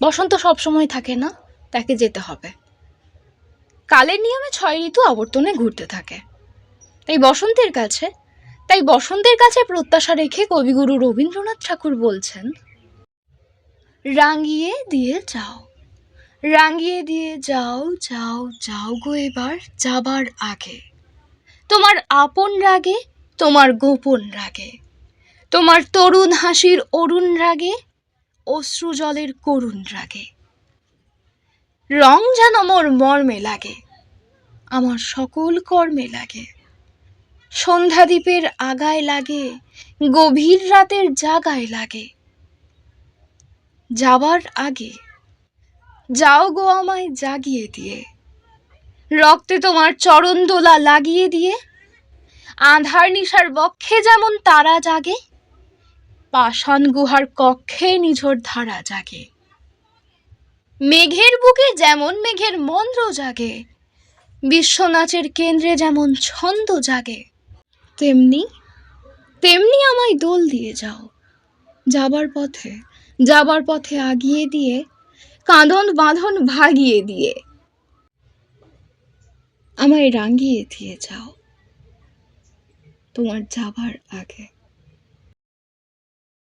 বসন্ত সবসময় থাকে না, তাকে যেতে হবে। কালের নিয়মে 6 ঋতু আবর্তনে ঘুরতে থাকে। তাই বসন্তের কাছে প্রত্যাশা রেখে কবিগুরু রবীন্দ্রনাথ ঠাকুর বলছেন, রাঙিয়ে দিয়ে যাও, রাঙিয়ে দিয়ে যাও, যাও যাও গো এবার যাবার আগে, তোমার আপন রাগে, তোমার গোপন রাগে, তোমার তরুণ হাসির অরুণ রাগে, অশ্রু জলের করুণ রাগে। রং যেন মোর মর্মে লাগে, আমার সকল কর্মে লাগে, সন্ধ্যাদ্বীপের আগায় লাগে, গভীর রাতের জাগায় লাগে। যাবার আগে যাও গো আমায় জাগিয়ে দিয়ে, রক্তে তোমার চরণ দোলা লাগিয়ে দিয়ে, আঁধার নিশার বক্ষে যেমন তারা জাগে, পাষাণ গুহার কক্ষে নিঝর ধারা জাগে। মেঘের বুকে যেমন মেঘের মন্দ্র জাগে, বিশ্বনাচের কেন্দ্রে যেমন ছন্দ জাগে, তেমনি তেমনি আমায় দোল দিয়ে যাও, যাবার পথে আগিয়ে দিয়ে, কাঁদন বাঁধন ভাগিয়ে দিয়ে, আমায় রাঙিয়ে দিয়ে যাও তোমার যাবার আগে।